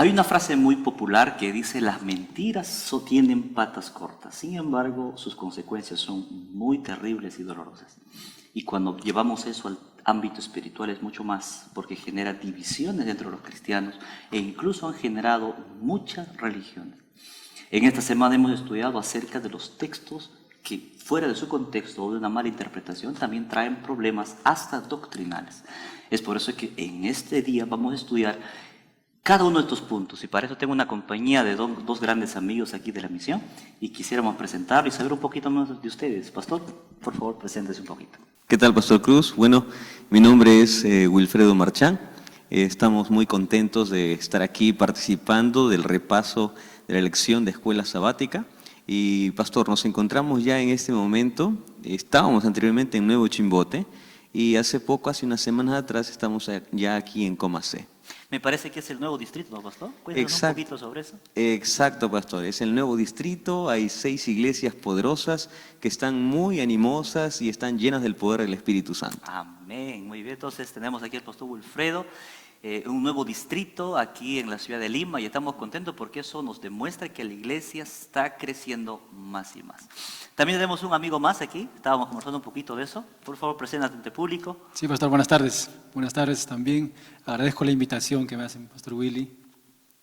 Hay una frase muy popular que dice: las mentiras tienen patas cortas, sin embargo, sus consecuencias son muy terribles y dolorosas. Y cuando llevamos eso al ámbito espiritual es mucho más, porque genera divisiones dentro de los cristianos e incluso han generado muchas religiones. En esta semana hemos estudiado acerca de los textos que fuera de su contexto o de una mala interpretación también traen problemas hasta doctrinales. Es por eso que en este día vamos a estudiar cada uno de estos puntos, y para eso tengo una compañía de dos grandes amigos aquí de la misión y quisiéramos presentarlo y saber un poquito más de ustedes. Pastor, por favor, preséntese un poquito. ¿Qué tal, Pastor Cruz? Bueno, mi nombre es Wilfredo Marchán. Estamos muy contentos de estar aquí participando del repaso de la lección de escuela sabática. Y, Pastor, nos encontramos ya en este momento, estábamos anteriormente en Nuevo Chimbote y hace unas semanas atrás, estamos ya aquí en Comacé. Me parece que es el nuevo distrito, ¿no, Pastor? Cuéntanos un poquito sobre eso. Exacto, Pastor. Es el nuevo distrito. Hay 6 iglesias poderosas que están muy animosas y están llenas del poder del Espíritu Santo. Amén. Muy bien. Entonces tenemos aquí al Pastor Wilfredo, un nuevo distrito aquí en la ciudad de Lima, y estamos contentos porque eso nos demuestra que la iglesia está creciendo más y más. También tenemos un amigo más aquí. Estábamos conversando un poquito de eso. Por favor, preséntate ante público. Sí, Pastor, buenas tardes. Buenas tardes también. Agradezco la invitación que me hacen Pastor Willy,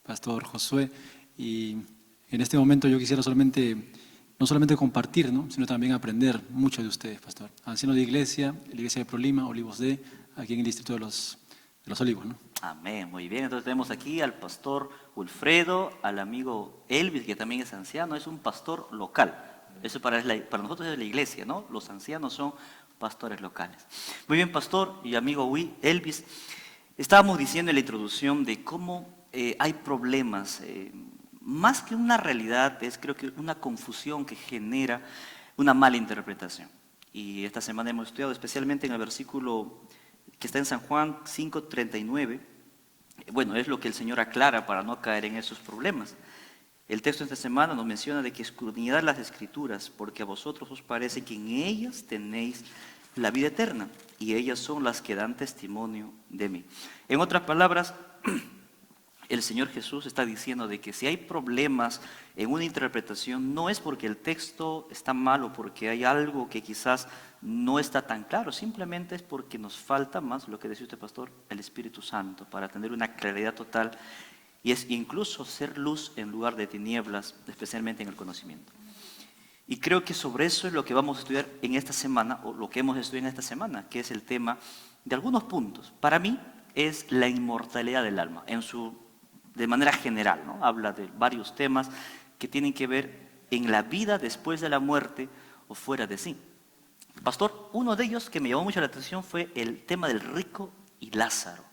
Pastor Josué. Y en este momento yo quisiera no solamente compartir, ¿no?, sino también aprender mucho de ustedes, Pastor. Anciano de iglesia, la iglesia de Prolima, Olivos D, aquí en el distrito de los Olivos, ¿no? Amén, muy bien. Entonces tenemos aquí al Pastor Wilfredo, al amigo Elvis, que también es anciano, es un pastor local. Eso para nosotros es la iglesia, ¿no? Los ancianos son pastores locales. Muy bien, Pastor y amigo Elvis, estábamos diciendo en la introducción de cómo hay problemas, más que una realidad, es creo que una confusión que genera una mala interpretación. Y esta semana hemos estudiado especialmente en el versículo que está en San Juan 5:39, bueno, es lo que el Señor aclara para no caer en esos problemas. El texto de esta semana nos menciona de que escudriñad las Escrituras, porque a vosotros os parece que en ellas tenéis la vida eterna, y ellas son las que dan testimonio de mí. En otras palabras, el Señor Jesús está diciendo de que si hay problemas en una interpretación, no es porque el texto está mal o porque hay algo que quizás no está tan claro, simplemente es porque nos falta más, lo que decía usted, Pastor, el Espíritu Santo, para tener una claridad total, y es incluso ser luz en lugar de tinieblas, especialmente en el conocimiento. Y creo que sobre eso es lo que vamos a estudiar en esta semana, o lo que hemos estudiado en esta semana, que es el tema de algunos puntos. Para mí es la inmortalidad del alma, de manera general, ¿no? Habla de varios temas que tienen que ver en la vida después de la muerte o fuera de sí. Pastor, uno de ellos que me llamó mucho la atención fue el tema del rico y Lázaro.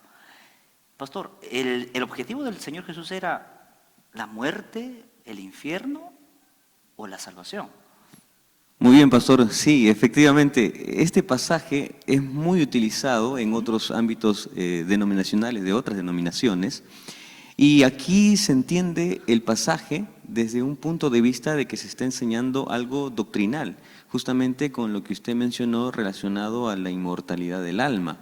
Pastor, ¿el objetivo del Señor Jesús era la muerte, el infierno o la salvación? Muy bien, Pastor. Sí, efectivamente, este pasaje es muy utilizado en otros ámbitos denominacionales, de otras denominaciones. Y aquí se entiende el pasaje desde un punto de vista de que se está enseñando algo doctrinal, justamente con lo que usted mencionó relacionado a la inmortalidad del alma.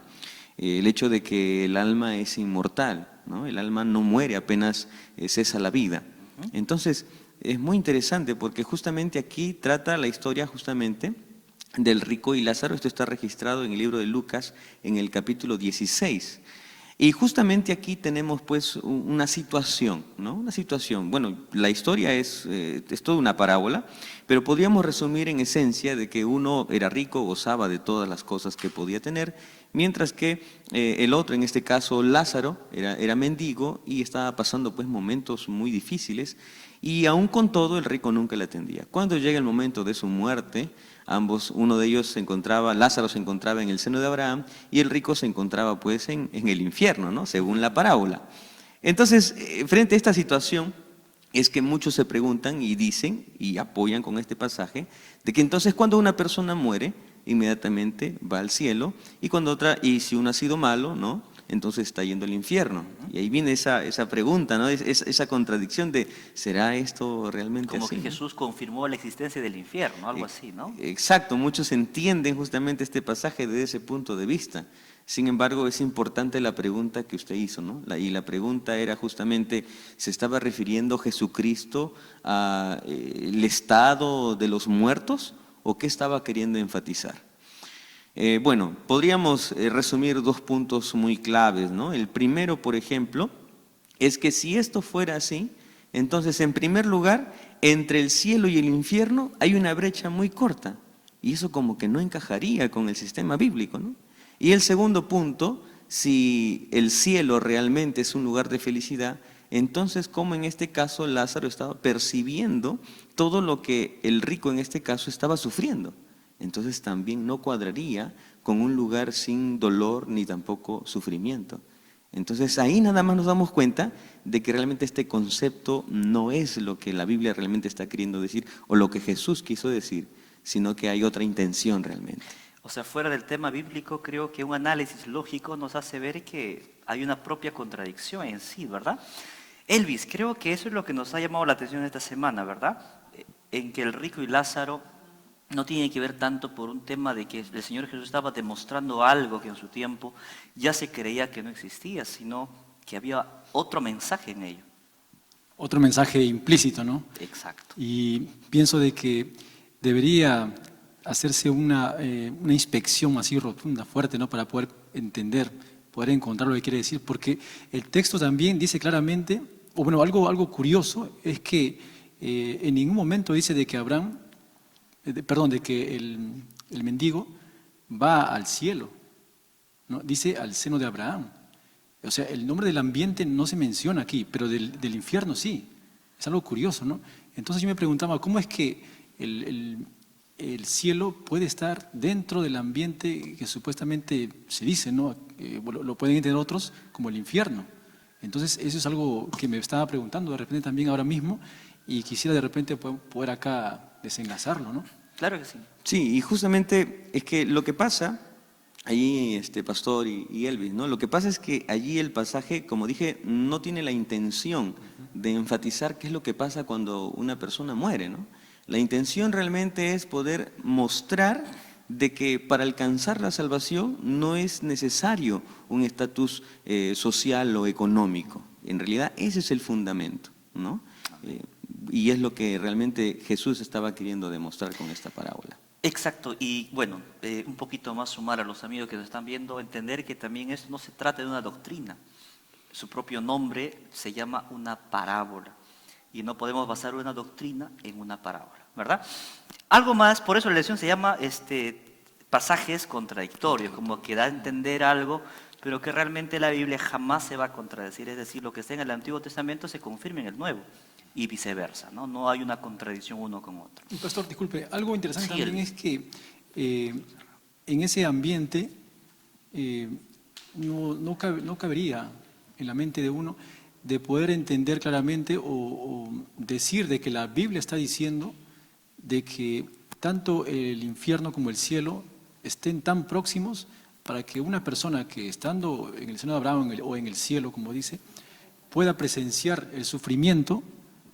El hecho de que el alma es inmortal, ¿no? El alma no muere apenas cesa la vida. Entonces, es muy interesante porque justamente aquí trata la historia justamente del rico y Lázaro. Esto está registrado en el libro de Lucas en el capítulo 16. Y justamente aquí tenemos pues una situación, ¿no? Una situación, bueno, la historia es toda una parábola, pero podríamos resumir en esencia de que uno era rico, gozaba de todas las cosas que podía tener, mientras que el otro, en este caso Lázaro, era mendigo y estaba pasando pues momentos muy difíciles, y aún con todo el rico nunca le atendía. Cuando llega el momento de su muerte, uno de ellos Lázaro se encontraba en el seno de Abraham y el rico se encontraba pues en el infierno, ¿no? Según la parábola. Entonces, frente a esta situación, es que muchos se preguntan y dicen y apoyan con este pasaje de que entonces cuando una persona muere, inmediatamente va al cielo, y si uno ha sido malo, ¿no?, entonces está yendo al infierno. Y ahí viene esa pregunta, ¿no? Esa contradicción de, ¿será esto realmente Como así? que Jesús confirmó la existencia del infierno, algo así, ¿no? Exacto, muchos entienden justamente este pasaje desde ese punto de vista. Sin embargo, es importante la pregunta que usted hizo, ¿no? Y la pregunta era justamente, ¿se estaba refiriendo Jesucristo al estado de los muertos o qué estaba queriendo enfatizar? Bueno, podríamos resumir 2 puntos muy claves, ¿no? El primero, por ejemplo, es que si esto fuera así, entonces, en primer lugar, entre el cielo y el infierno hay una brecha muy corta, y eso como que no encajaría con el sistema bíblico, ¿no? Y el segundo punto, si el cielo realmente es un lugar de felicidad, entonces, como en este caso Lázaro estaba percibiendo todo lo que el rico en este caso estaba sufriendo. Entonces también no cuadraría con un lugar sin dolor ni tampoco sufrimiento. Entonces ahí nada más nos damos cuenta de que realmente este concepto no es lo que la Biblia realmente está queriendo decir o lo que Jesús quiso decir, sino que hay otra intención realmente. O sea, fuera del tema bíblico, creo que un análisis lógico nos hace ver que hay una propia contradicción en sí, ¿verdad? Elvis, creo que eso es lo que nos ha llamado la atención esta semana, ¿verdad? En que el rico y Lázaro no tienen que ver tanto por un tema de que el Señor Jesús estaba demostrando algo que en su tiempo ya se creía que no existía, sino que había otro mensaje en ello. Otro mensaje implícito, ¿no? Exacto. Y pienso de que debería hacerse una inspección así rotunda, fuerte, ¿no? Para poder entender, poder encontrar lo que quiere decir, porque el texto también dice claramente, o bueno, algo curioso es que en ningún momento dice de que Abraham, de que el mendigo va al cielo, ¿no? Dice al seno de Abraham. O sea, el nombre del ambiente no se menciona aquí, pero del infierno sí. Es algo curioso, ¿no? Entonces yo me preguntaba, ¿cómo es que el cielo puede estar dentro del ambiente que supuestamente se dice, ¿no? Lo pueden entender otros como el infierno. Entonces eso es algo que me estaba preguntando de repente también ahora mismo y quisiera de repente poder acá desenlazarlo, ¿no? Claro que sí. Sí, y justamente es que lo que pasa, allí Pastor y Elvis, ¿no? Lo que pasa es que allí el pasaje, como dije, no tiene la intención de enfatizar qué es lo que pasa cuando una persona muere, ¿no? La intención realmente es poder mostrar de que para alcanzar la salvación no es necesario un estatus social o económico. En realidad ese es el fundamento, ¿no? Y es lo que realmente Jesús estaba queriendo demostrar con esta parábola. Exacto, y bueno, un poquito más sumar a los amigos que nos están viendo, entender que también esto no se trata de una doctrina. Su propio nombre se llama una parábola. Y no podemos basar una doctrina en una parábola, ¿verdad? Algo más, por eso la lección se llama pasajes contradictorios, como que da a entender algo, pero que realmente la Biblia jamás se va a contradecir. Es decir, lo que está en el Antiguo Testamento se confirma en el Nuevo y viceversa, ¿no? No hay una contradicción uno con otro. Pastor, disculpe, algo interesante Sí, también es que en ese ambiente no cabería en la mente de uno de poder entender claramente o decir de que la Biblia está diciendo de que tanto el infierno como el cielo estén tan próximos para que una persona que estando en el seno de Abraham o en el cielo, como dice, pueda presenciar el sufrimiento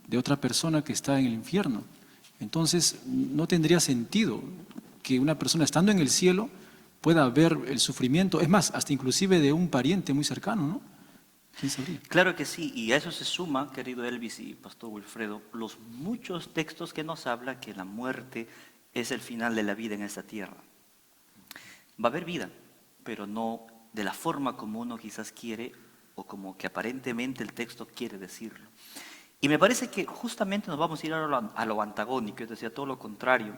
de otra persona que está en el infierno. Entonces, no tendría sentido que una persona estando en el cielo pueda ver el sufrimiento, es más, hasta inclusive de un pariente muy cercano, ¿no? ¿Quién sabría? Claro que sí, y a eso se suma, querido Elvis y Pastor Wilfredo, los muchos textos que nos hablan que la muerte es el final de la vida en esta tierra. Va a haber vida, pero no de la forma como uno quizás quiere o como que aparentemente el texto quiere decirlo. Y me parece que justamente nos vamos a ir a lo antagónico, es decir, a todo lo contrario,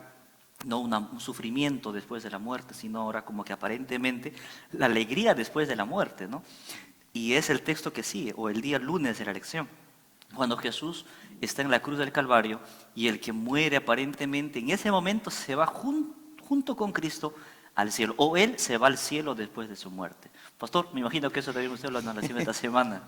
no un sufrimiento después de la muerte, sino ahora como que aparentemente la alegría después de la muerte, ¿no? Y es el texto que sigue, o el día lunes de la elección, cuando Jesús está en la cruz del Calvario y el que muere aparentemente en ese momento se va junto con Cristo al cielo, o él se va al cielo después de su muerte. Pastor, me imagino que eso también usted lo analizó esta semana.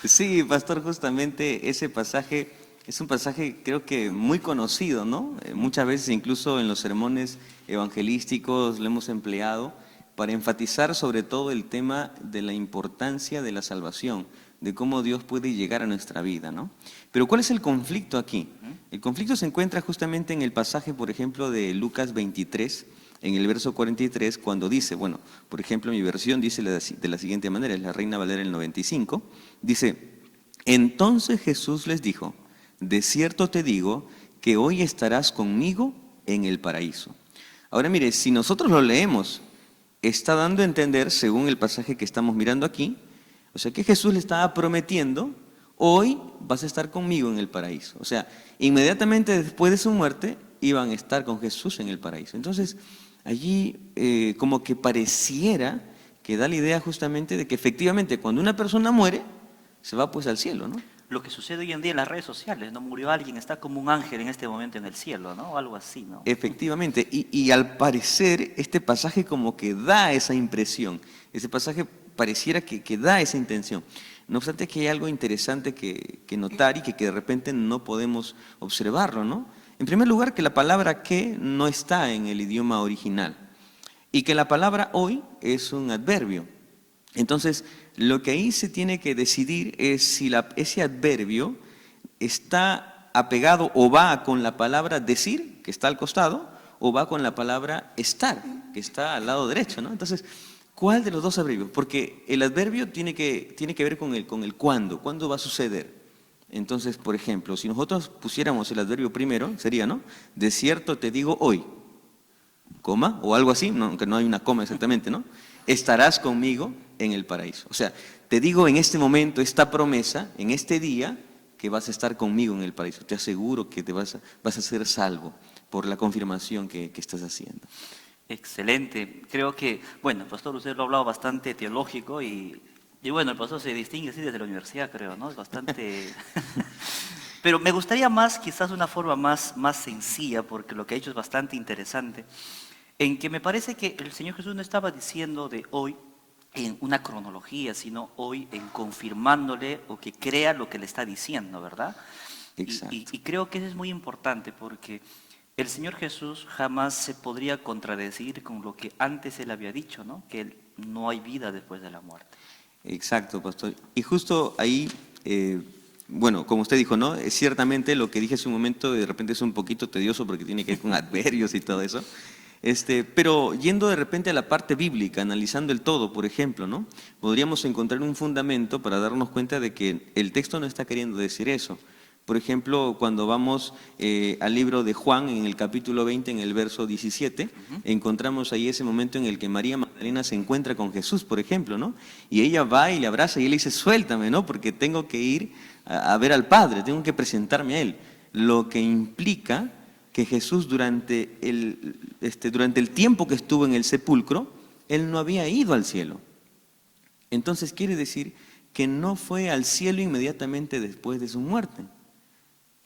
Sí, Pastor, justamente ese pasaje es un pasaje creo que muy conocido, ¿no? Muchas veces incluso en los sermones evangelísticos lo hemos empleado, para enfatizar sobre todo el tema de la importancia de la salvación, de cómo Dios puede llegar a nuestra vida, ¿no? Pero ¿cuál es el conflicto aquí? El conflicto se encuentra justamente en el pasaje, por ejemplo, de Lucas 23, en el verso 43, cuando dice, bueno, por ejemplo, mi versión dice de la siguiente manera, es la Reina Valera del 95, dice, entonces Jesús les dijo, de cierto te digo que hoy estarás conmigo en el paraíso. Ahora mire, si nosotros lo leemos, está dando a entender, según el pasaje que estamos mirando aquí, o sea que Jesús le estaba prometiendo, hoy vas a estar conmigo en el paraíso. O sea, inmediatamente después de su muerte, iban a estar con Jesús en el paraíso. Entonces, allí como que pareciera que da la idea justamente de que efectivamente cuando una persona muere, se va pues al cielo, ¿no? Lo que sucede hoy en día en las redes sociales, ¿no? Murió alguien, está como un ángel en este momento en el cielo, ¿no? O algo así, ¿no? Efectivamente, y al parecer este pasaje como que da esa impresión, ese pasaje pareciera que da esa intención. No obstante que hay algo interesante que notar y que de repente no podemos observarlo, ¿no? En primer lugar, que la palabra que no está en el idioma original y que la palabra hoy es un adverbio. Entonces, lo que ahí se tiene que decidir es si ese adverbio está apegado o va con la palabra decir, que está al costado, o va con la palabra estar, que está al lado derecho, ¿no? Entonces, ¿cuál de los dos adverbios? Porque el adverbio tiene que ver con el cuándo va a suceder. Entonces, por ejemplo, si nosotros pusiéramos el adverbio primero, sería, ¿no? De cierto te digo hoy, coma, o algo así, aunque no hay una coma exactamente, ¿no? Estarás conmigo en el paraíso. O sea, te digo en este momento, esta promesa, en este día, que vas a estar conmigo en el paraíso. Te aseguro que vas a ser salvo por la confirmación que estás haciendo. Excelente. Creo que, bueno, pastor, usted lo ha hablado bastante teológico y bueno, el pastor se distingue así desde la universidad, creo, ¿no? Es bastante... Pero me gustaría más, quizás una forma más sencilla, porque lo que ha hecho es bastante interesante, en que me parece que el Señor Jesús no estaba diciendo de hoy en una cronología, sino hoy en confirmándole o que crea lo que le está diciendo, ¿verdad? Exacto. Y creo que eso es muy importante porque el Señor Jesús jamás se podría contradecir con lo que antes Él había dicho, ¿no? Que no hay vida después de la muerte. Exacto, pastor. Y justo ahí, bueno, como usted dijo, ¿no? Ciertamente lo que dije hace un momento de repente es un poquito tedioso porque tiene que ver con adverbios y todo eso. Pero yendo de repente a la parte bíblica, analizando el todo, por ejemplo, ¿no? Podríamos encontrar un fundamento para darnos cuenta de que el texto no está queriendo decir eso. Por ejemplo, cuando vamos al libro de Juan, en el capítulo 20, en el verso 17, encontramos ahí ese momento en el que María Magdalena se encuentra con Jesús, por ejemplo, ¿no? Y ella va y le abraza y él le dice, suéltame, ¿no? Porque tengo que ir a ver al Padre, tengo que presentarme a Él. Lo que implica que Jesús durante el tiempo que estuvo en el sepulcro, Él no había ido al cielo. Entonces quiere decir que no fue al cielo inmediatamente después de su muerte.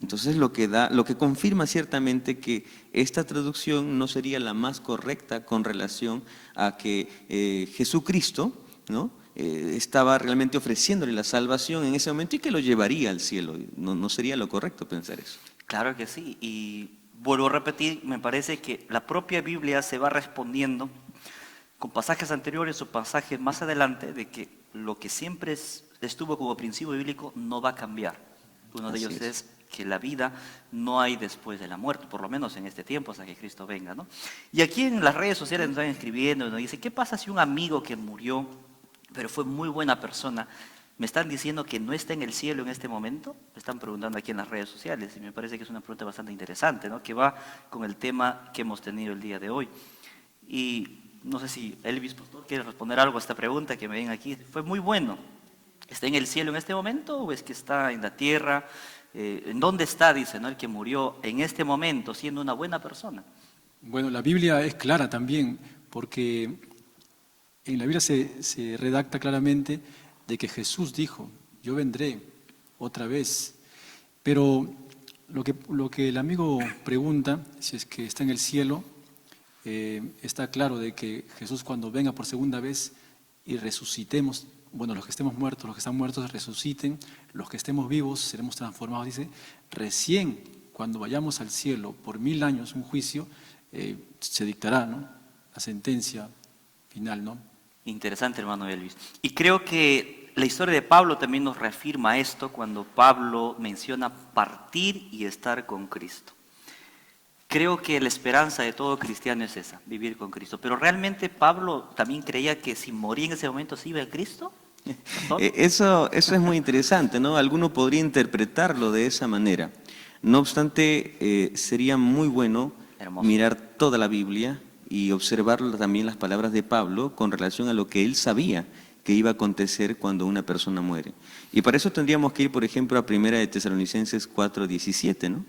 Entonces lo que confirma ciertamente que esta traducción no sería la más correcta con relación a que Jesucristo, ¿no? Estaba realmente ofreciéndole la salvación en ese momento y que lo llevaría al cielo. No sería lo correcto pensar eso. Claro que sí, y vuelvo a repetir, me parece que la propia Biblia se va respondiendo con pasajes anteriores o pasajes más adelante de que lo que siempre estuvo como principio bíblico no va a cambiar. Uno de ellos es que la vida no hay después de la muerte, por lo menos en este tiempo, hasta que Cristo venga, ¿no? Y aquí en las redes sociales nos están escribiendo, nos dicen, ¿qué pasa si un amigo que murió, pero fue muy buena persona, me están diciendo que no está en el cielo en este momento? Me están preguntando aquí en las redes sociales y me parece que es una pregunta bastante interesante, ¿no? Que va con el tema que hemos tenido el día de hoy. Y no sé si Elvis, pastor, quiere responder algo a esta pregunta que me ven aquí. Fue muy bueno. ¿Está en el cielo en este momento o es que está en la tierra? ¿En dónde está, dice, ¿no? El que murió en este momento siendo una buena persona? Bueno, la Biblia es clara también, porque en la Biblia se redacta claramente de que Jesús dijo, yo vendré otra vez. Pero lo que el amigo pregunta, si es que está en el cielo, está claro de que Jesús cuando venga por segunda vez y resucitemos, bueno, los que estemos muertos, los que están muertos resuciten, los que estemos vivos seremos transformados, dice, recién cuando vayamos al cielo por 1000 años, un juicio, se dictará, ¿no? La sentencia final, ¿no? Interesante, hermano Elvis. Y creo que la historia de Pablo también nos reafirma esto cuando Pablo menciona partir y estar con Cristo. Creo que la esperanza de todo cristiano es esa, vivir con Cristo. Pero realmente Pablo también creía que si moría en ese momento se iba a Cristo. ¿Pastor? Eso es muy interesante, ¿no? Alguno podría interpretarlo de esa manera. No obstante, sería muy bueno Hermoso. mirar toda la Biblia y observar también las palabras de Pablo con relación a lo que él sabía que iba a acontecer cuando una persona muere. Y para eso tendríamos que ir, por ejemplo, a Primera de Tesalonicenses 4:17, ¿no?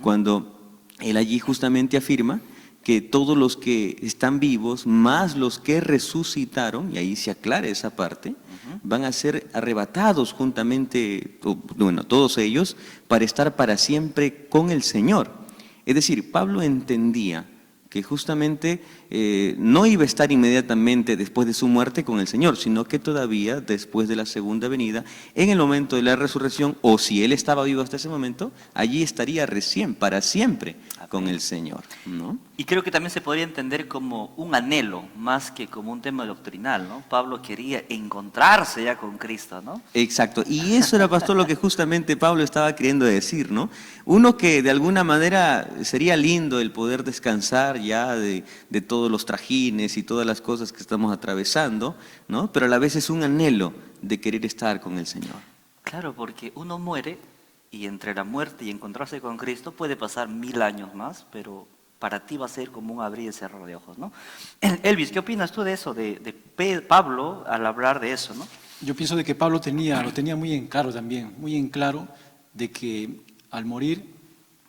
Cuando él allí justamente afirma que todos los que están vivos, más los que resucitaron, y ahí se aclara esa parte, van a ser arrebatados juntamente, bueno, todos ellos, para estar para siempre con el Señor. Es decir, Pablo entendía que justamente no iba a estar inmediatamente después de su muerte con el Señor, sino que todavía después de la segunda venida, en el momento de la resurrección, o si él estaba vivo hasta ese momento, allí estaría recién, para siempre, con el Señor, ¿no? Y creo que también se podría entender como un anhelo, más que como un tema doctrinal, ¿no? Pablo quería encontrarse ya con Cristo, ¿no? Exacto, y eso era, pastor, lo que justamente Pablo estaba queriendo decir, ¿no? Uno que de alguna manera sería lindo el poder descansar ya de todos los trajines y todas las cosas que estamos atravesando, ¿no? Pero a la vez es un anhelo de querer estar con el Señor. Claro, porque uno muere y entre la muerte y encontrarse con Cristo puede pasar 1000 años más, pero para ti va a ser como un abrir y cerrar de ojos, ¿no? Elvis, ¿qué opinas tú de eso, de Pablo al hablar de eso, ¿no? Yo pienso de que Pablo lo tenía muy en claro también, muy en claro de que al morir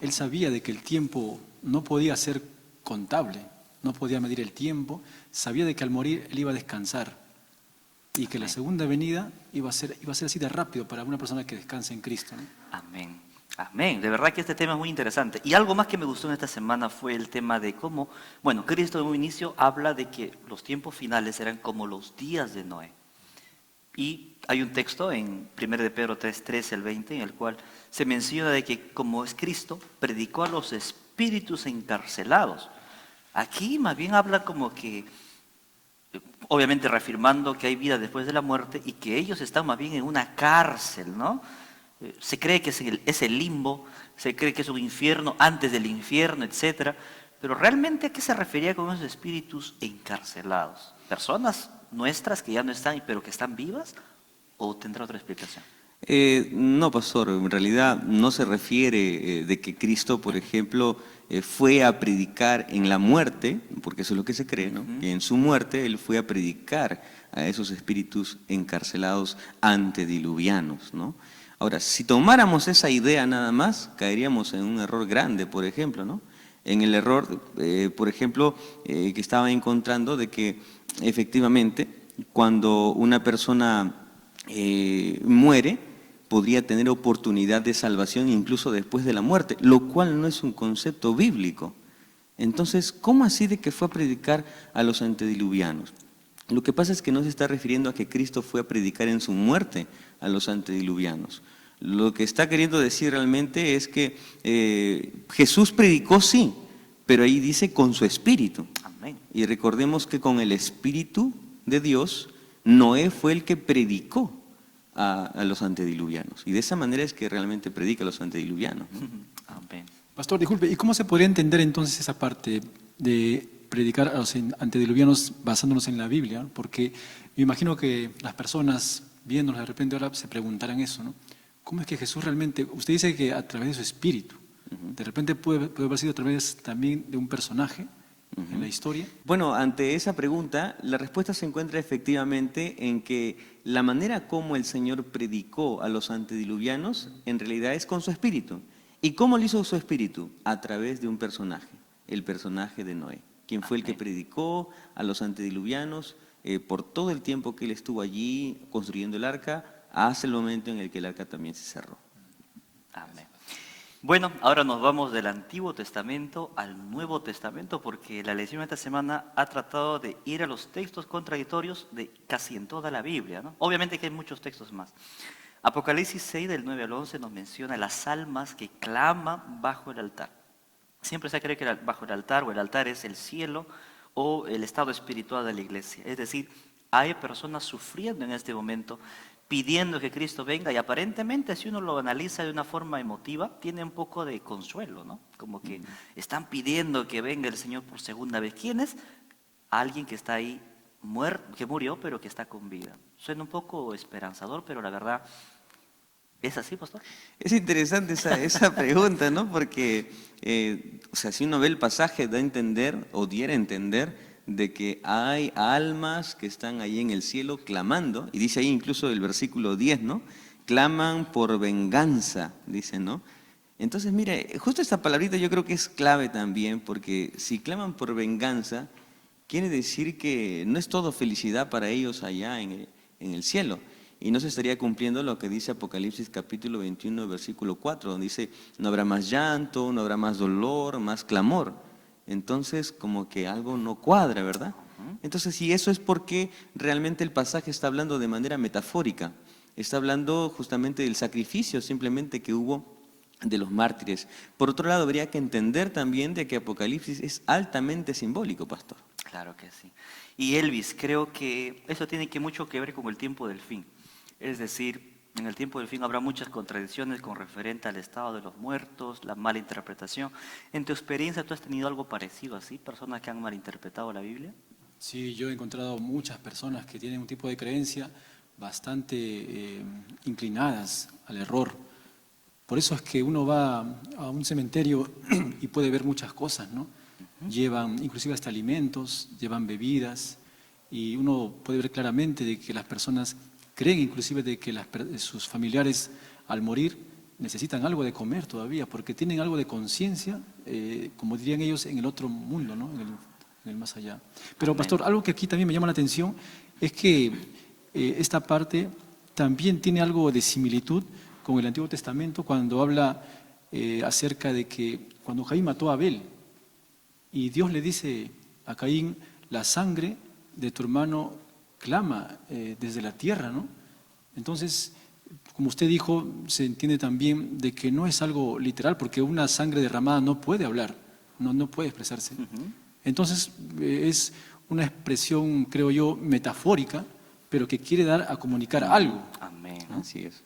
él sabía de que el tiempo no podía ser contable, no podía medir el tiempo, sabía de que al morir él iba a descansar y que la segunda venida iba a ser así de rápido para una persona que descanse en Cristo, ¿no? Amén. Amén. De verdad que este tema es muy interesante. Y algo más que me gustó en esta semana fue el tema de cómo, bueno, Cristo en un inicio habla de que los tiempos finales eran como los días de Noé. Y hay un texto en 1 de Pedro 3:13 al 20 en el cual se menciona de que como es Cristo, predicó a los espíritus encarcelados. Aquí más bien habla como que, obviamente reafirmando que hay vida después de la muerte y que ellos están más bien en una cárcel, ¿no? Se cree que es el limbo, se cree que es un infierno antes del infierno, etcétera. Pero realmente ¿a qué se refería con esos espíritus encarcelados? ¿Personas nuestras que ya no están, pero que están vivas? ¿O tendrá otra explicación? No, pastor, en realidad no se refiere de que Cristo, por ejemplo, fue a predicar en la muerte, porque eso es lo que se cree, ¿no? Que en su muerte él fue a predicar a esos espíritus encarcelados antediluvianos, ¿no? Ahora, si tomáramos esa idea nada más, caeríamos en un error grande, por ejemplo, ¿no? En el error, por ejemplo, que estaba encontrando de que efectivamente cuando una persona muere, podría tener oportunidad de salvación incluso después de la muerte, lo cual no es un concepto bíblico. Entonces, ¿cómo así de que fue a predicar a los antediluvianos? Lo que pasa es que no se está refiriendo a que Cristo fue a predicar en su muerte a los antediluvianos. Lo que está queriendo decir realmente es que Jesús predicó, sí, pero ahí dice con su espíritu. Amén. Y recordemos que con el espíritu de Dios, Noé fue el que predicó a los antediluvianos. Y de esa manera es que realmente predica a los antediluvianos, ¿no? Amén. Pastor, disculpe, ¿y cómo se podría entender entonces esa parte de predicar a los antediluvianos basándonos en la Biblia? Porque me imagino que las personas viéndonos de repente ahora se preguntarán eso, ¿no? ¿Cómo es que Jesús realmente, usted dice que a través de su espíritu, de repente puede haber sido a través también de un personaje en la historia? Bueno, ante esa pregunta, la respuesta se encuentra efectivamente en que la manera como el Señor predicó a los antediluvianos en realidad es con su espíritu. ¿Y cómo lo hizo su espíritu? A través de un personaje, el personaje de Noé, quien fue el que predicó a los antediluvianos por todo el tiempo que él estuvo allí construyendo el arca, hasta el momento en el que el arca también se cerró. Amén. Bueno, ahora nos vamos del Antiguo Testamento al Nuevo Testamento porque la lección de esta semana ha tratado de ir a los textos contradictorios de casi en toda la Biblia, ¿no? Obviamente que hay muchos textos más. Apocalipsis 6 del 9 al 11 nos menciona las almas que claman bajo el altar. Siempre se cree que bajo el altar o el altar es el cielo o el estado espiritual de la iglesia. Es decir, hay personas sufriendo en este momento, pidiendo que Cristo venga, y aparentemente, si uno lo analiza de una forma emotiva, tiene un poco de consuelo, ¿no? Como que están pidiendo que venga el Señor por segunda vez. ¿Quién es? Alguien que está ahí muerto, que murió, pero que está con vida. Suena un poco esperanzador, pero la verdad, ¿es así, pastor? Es interesante esa pregunta, ¿no? Porque, o sea, si uno ve el pasaje, da a entender, o diera a entender, de que hay almas que están ahí en el cielo clamando, y dice ahí incluso el versículo 10, ¿no? Claman por venganza, dice, ¿no? Entonces, mire, justo esta palabrita yo creo que es clave también, porque si claman por venganza, quiere decir que no es todo felicidad para ellos allá en el cielo. Y no se estaría cumpliendo lo que dice Apocalipsis capítulo 21, versículo 4, donde dice, no habrá más llanto, no habrá más dolor, más clamor. Entonces, como que algo no cuadra, ¿verdad? Entonces, y eso es porque realmente el pasaje está hablando de manera metafórica. Está hablando justamente del sacrificio simplemente que hubo de los mártires. Por otro lado, habría que entender también de que Apocalipsis es altamente simbólico, pastor. Claro que sí. Y Elvis, creo que eso tiene mucho que ver con el tiempo del fin. Es decir, en el tiempo del fin habrá muchas contradicciones con referente al estado de los muertos, la mala interpretación. En tu experiencia, ¿tú has tenido algo parecido así? ¿Personas que han malinterpretado la Biblia? Sí, yo he encontrado muchas personas que tienen un tipo de creencia bastante inclinadas al error. Por eso es que uno va a un cementerio y puede ver muchas cosas, ¿no? Llevan inclusive hasta alimentos, llevan bebidas, y uno puede ver claramente de que las personas creen inclusive de que sus familiares al morir necesitan algo de comer todavía, porque tienen algo de conciencia, como dirían ellos, en el otro mundo, ¿no? En el más allá. Pero, Amén. pastor, algo que aquí también me llama la atención es que esta parte también tiene algo de similitud con el Antiguo Testamento cuando habla acerca de que cuando Caín mató a Abel, y Dios le dice a Caín, la sangre de tu hermano clama desde la tierra, ¿no? Entonces, como usted dijo, se entiende también de que no es algo literal, porque una sangre derramada no puede hablar, no puede expresarse. Entonces, es una expresión, creo yo, metafórica, pero que quiere dar a comunicar algo. Amén. Así es.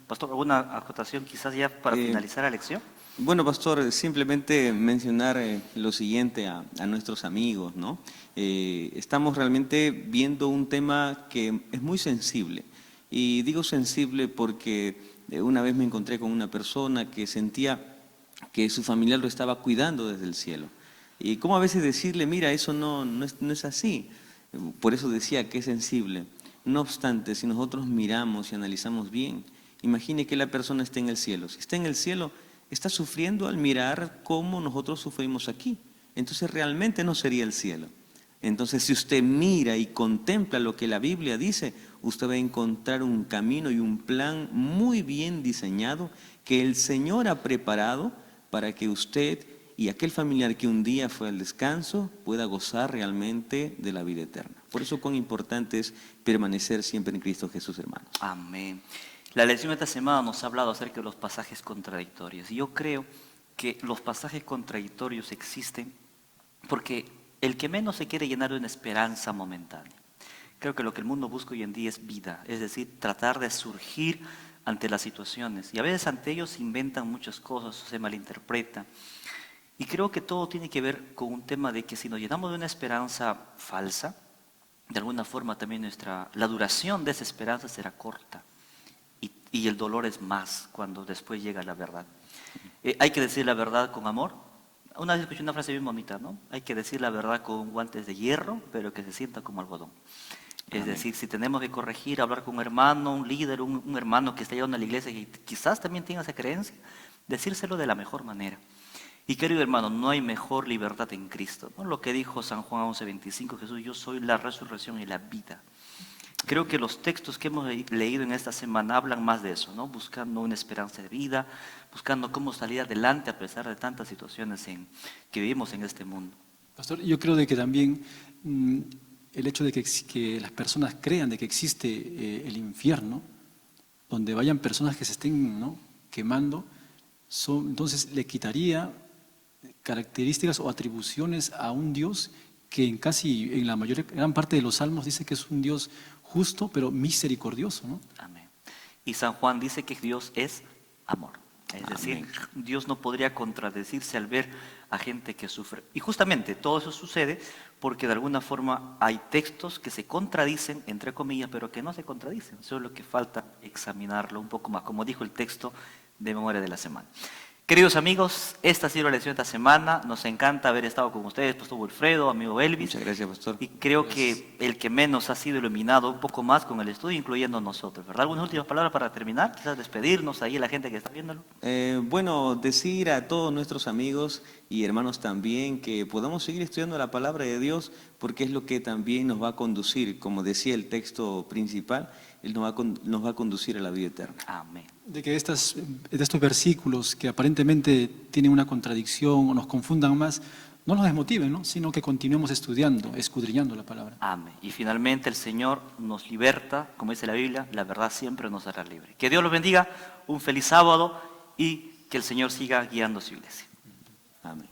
Pastor, ¿alguna acotación quizás ya para finalizar la lección? Bueno, pastor, simplemente mencionar lo siguiente a nuestros amigos, ¿no? Estamos realmente viendo un tema que es muy sensible. Y digo sensible porque una vez me encontré con una persona que sentía que su familiar lo estaba cuidando desde el cielo. Y cómo a veces decirle, mira, eso no es así. Por eso decía que es sensible. No obstante, si nosotros miramos y analizamos bien, imagine que la persona está en el cielo. Si está en el cielo, está sufriendo al mirar cómo nosotros sufrimos aquí. Entonces realmente no sería el cielo. Entonces si usted mira y contempla lo que la Biblia dice, usted va a encontrar un camino y un plan muy bien diseñado que el Señor ha preparado para que usted y aquel familiar que un día fue al descanso pueda gozar realmente de la vida eterna. Por eso cuán importante es permanecer siempre en Cristo Jesús, hermanos. Amén. La lección de esta semana nos ha hablado acerca de los pasajes contradictorios. Y yo creo que los pasajes contradictorios existen porque el que menos se quiere llenar de una esperanza momentánea. Creo que lo que el mundo busca hoy en día es vida, es decir, tratar de surgir ante las situaciones. Y a veces ante ellos se inventan muchas cosas, se malinterpretan. Y creo que todo tiene que ver con un tema de que si nos llenamos de una esperanza falsa, de alguna forma también la duración de esa esperanza será corta. Y el dolor es más cuando después llega la verdad. Hay que decir la verdad con amor. Una vez escuché una frase bien bonita, ¿no? Hay que decir la verdad con guantes de hierro, pero que se sienta como algodón. Es decir, si tenemos que corregir, hablar con un hermano, un líder, un hermano que está llegando a la iglesia y quizás también tenga esa creencia, decírselo de la mejor manera. Y querido hermano, no hay mejor libertad en Cristo, ¿no? Lo que dijo San Juan 11:25, Jesús, yo soy la resurrección y la vida. Creo que los textos que hemos leído en esta semana hablan más de eso, ¿no? Buscando una esperanza de vida, buscando cómo salir adelante a pesar de tantas situaciones que vivimos en este mundo. Pastor, yo creo de que también el hecho de que las personas crean de que existe el infierno, donde vayan personas que se estén, ¿no?, quemando, entonces le quitaría características o atribuciones a un Dios que en la mayor gran parte de los salmos dice que es un Dios justo, pero misericordioso, ¿no? Amén. Y San Juan dice que Dios es amor. Es decir, Dios no podría contradecirse al ver a gente que sufre. Y justamente todo eso sucede porque de alguna forma hay textos que se contradicen, entre comillas, pero que no se contradicen. Eso es lo que falta examinarlo un poco más, como dijo el texto de memoria de la semana. Queridos amigos, esta ha sido la lección de esta semana. Nos encanta haber estado con ustedes, Pastor Wilfredo, amigo Elvis. Muchas gracias, pastor. Y creo que el que menos ha sido iluminado un poco más con el estudio, incluyendo nosotros, ¿verdad? ¿Algunas últimas palabras para terminar? Quizás despedirnos ahí a la gente que está viéndolo. Bueno, decir a todos nuestros amigos y hermanos también que podamos seguir estudiando la palabra de Dios, porque es lo que también nos va a conducir, como decía el texto principal, Él nos va a conducir a la vida eterna. Amén. De que de estos versículos que aparentemente tienen una contradicción o nos confundan más, no nos desmotiven, ¿no? Sino que continuemos estudiando, escudriñando la palabra. Amén. Y finalmente el Señor nos liberta, como dice la Biblia, la verdad siempre nos hará libre. Que Dios los bendiga, un feliz sábado y que el Señor siga guiando su iglesia. Amén.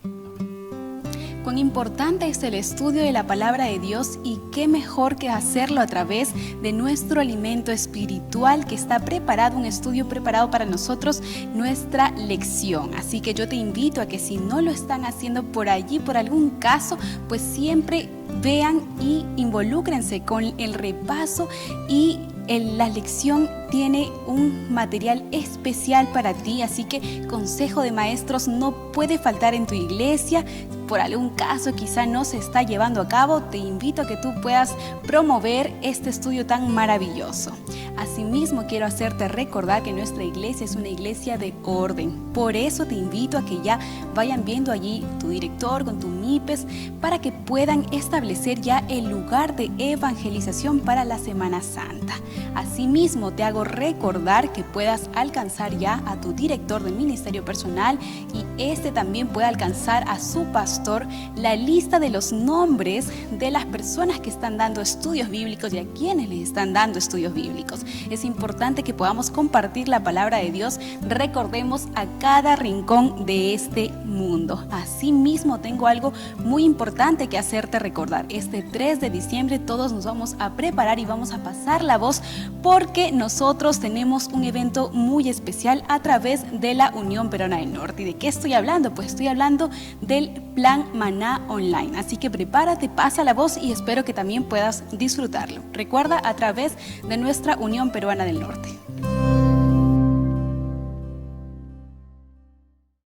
Cuán importante es el estudio de la palabra de Dios y qué mejor que hacerlo a través de nuestro alimento espiritual que está preparado, un estudio preparado para nosotros, nuestra lección. Así que yo te invito a que si no lo están haciendo por allí, por algún caso, pues siempre vean y involúcrense con el repaso y la lección tiene un material especial para ti, así que consejo de maestros no puede faltar en tu iglesia. Por algún caso quizá no se está llevando a cabo, te invito a que tú puedas promover este estudio tan maravilloso. Asimismo, quiero hacerte recordar que nuestra iglesia es una iglesia de orden. Por eso te invito a que ya vayan viendo allí tu director con tu MIPES para que puedan establecer ya el lugar de evangelización para la Semana Santa. Asimismo, te hago recordar que puedas alcanzar ya a tu director de ministerio personal y este también puede alcanzar a su pastor la lista de los nombres de las personas que están dando estudios bíblicos y a quienes les están dando estudios bíblicos. Es importante que podamos compartir la palabra de Dios, recordemos a cada rincón de este mundo. Asimismo, tengo algo muy importante que hacerte recordar. Este 3 de diciembre todos nos vamos a preparar y vamos a pasar la voz porque nosotros tenemos un evento muy especial a través de la Unión Peruana del Norte. ¿Y de qué estoy hablando? Pues estoy hablando del Plan Maná Online. Así que prepárate, pasa la voz y espero que también puedas disfrutarlo. Recuerda, a través de nuestra Unión Peruana del Norte.